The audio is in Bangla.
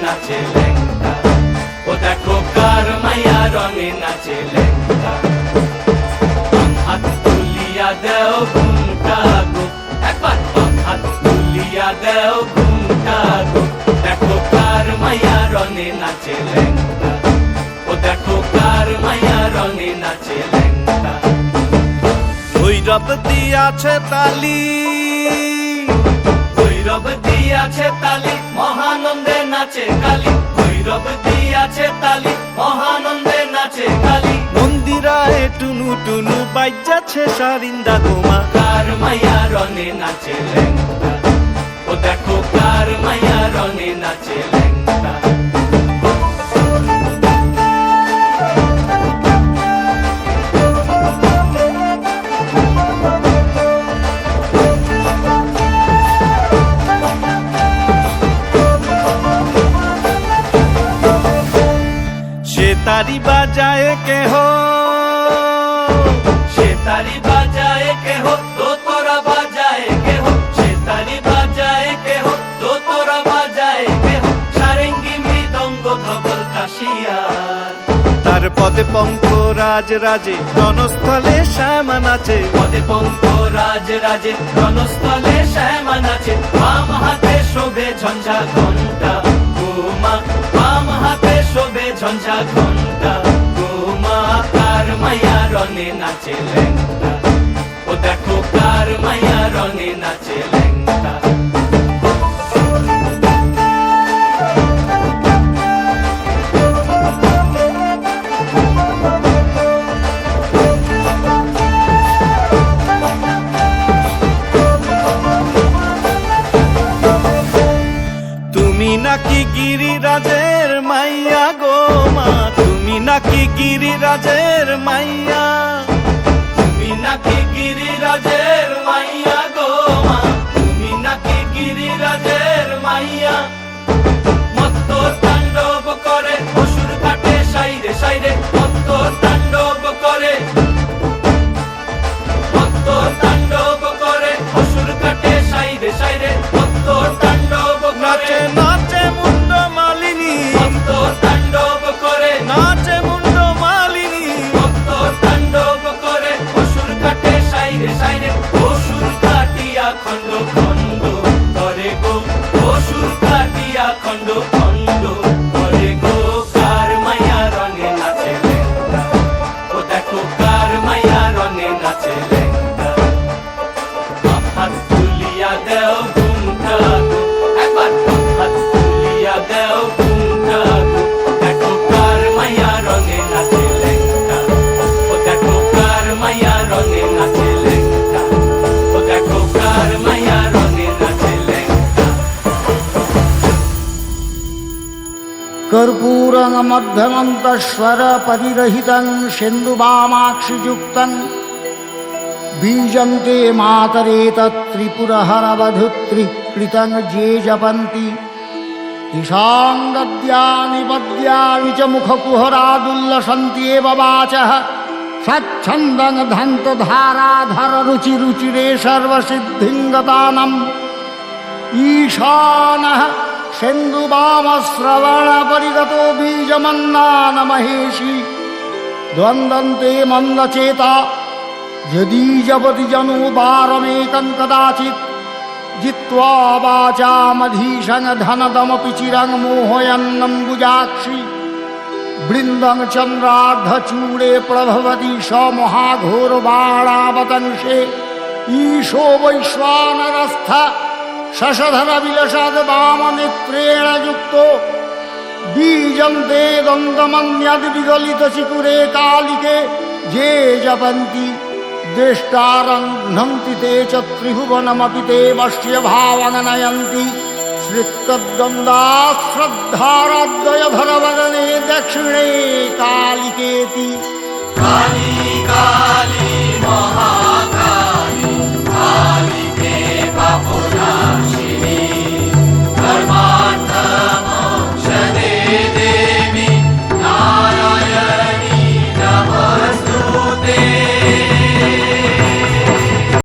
নাচে ল্যাংটা, ও দেখো কার মাইয়া রঙে নাচে ল্যাংটা। হাত তুলিয়া দেও ঘুমটা গো, একবার হাত তুলিয়া দেও ঘুমটা গো, দেখো কার মাইয়া রঙে নাচে ল্যাংটা, ও দেখো কার মাইয়া রঙে নাচে ল্যাংটা। ভৈরব দিয়াছে তালি, ভৈরব দিয়াছে তালি, মহানন্দে নাচে কালী, ভৈরব দিয়াছে তালি, মহানন্দে নাচে কালী। মন্দিরায় টুনু টুনু বাজ্যাছে সারিন্দা গোমা, কার মাইয়া রঙে নাচে ল্যাংটা, ও দেখো কার মাইয়া রঙে নাচে ল্যাংটা। সে তারি বাজায় কেহ, সে তারি বাজায় কেহ, দোতরা বাজায় কেহ, সে তারি বাজায় কেহ, দোতরা বাজায় কেহ, সারেঙ্গি মৃদঙ্গ ধবল কাশিয়ার। তার পদে পঙ্ক রাজ রাজে রণস্থলে শ্যামা নাচে, পদে পঙ্ক রাজ রাজে রণস্থলে শ্যামা নাচে। বাম হাতে শোভে ঝঞ্ঝা ঘণ্টা গোমা, বাম হাতে শোভে ঝঞ্ঝা ঘণ্টা গোমা। কার মাইয়া রঙে নাচে ল্যাংটা, ও দেখো কার মাইয়া রঙে নাচে ল্যাংটা। তুমি নাকি গিরিরাজের মাইয়া গো মা, তুমি নাকি গিরিরাজের মাইয়া, তুমি নাকি গিরিরাজের মাইয়া গো মা, তুমি নাকি গিরিরাজের মাইয়া। মত্ত তাণ্ডব করে অসুর কাটে সাইরে সাইরে, মত্ত তাণ্ডব করে, মত্ত তাণ্ডব করে অসুর কাটে সাইরে সাইরে, মত্ত তাণ্ডব করে, নাচে নাচে মুন্ড মালিনী, মত্ত তাণ্ডব করে, নাচে মুন্ড মালিনী। মত্ত তাণ্ডব করে অসুর কাটে সাইরে সাইরে, অসুর কাটিয়া খণ্ড খণ্ড করে গো, অসুর কাটিয়া খণ্ড খণ্ড করে গো। কার মাইয়া রঙে নাচে ল্যাংটা, ও দেখো কার মাইয়া রঙে নাচে ল্যাংটা। হাত তুলিয়া দেও ঘুমটা গো, একবার হাত তুলিয়া দেও ঘুমটা গো, দেখো কার মাইয়া রঙে নাচে ল্যাংটা, ও দেখো কার মাইয়া রঙে নাচে ল্যাংটা, ও দেখো কার মাইয়া রঙে নাচে ল্যাংটা। कर्पूरं मध्यमन्तस्वर परिरहितं सिन्धुवामाक्षियुक्तं बीजन्ते मातरेतत्त्रिपुरहरवधूत्रिकृतं ये जपन्ति तेषां गद्यानि पद्यानि च मुखकुहरादुल्लसन्ति एव वाचः स्वच्छन्दं धन्तधाराधररुचिरुचिरे सर्वसिद्धिं गतानम् ईशानः सिन्धुवामश्रवणपरिगतो बीजमन्नान महेशी द्वन्द्वन्ते मन्दचेता यदि जपति जनो वारमेकं कदाचित् जित्वा वाचामधीशं धनदमपि चिरं मोहयन्नम्बुजाक्षि वृन्दं चन्द्रार्धचूडे प्रभवति स महाघोरबाणावतंसे ईशो वैश्वानरस्थ शशधर विलसद् वामनेत्रेण युक्तो बीजन्ते दन्तमन्यद्विगलितचिकुरे कालिके ये जपन्ति द्रष्टारं घ्नन्ति ते च त्रिभुवनमपि ते वश्य भावं नयन्ति श्रित्तद्वन्द्वाश्रद्धाराद्वयधरवदने दक्षिणे कालिकेति।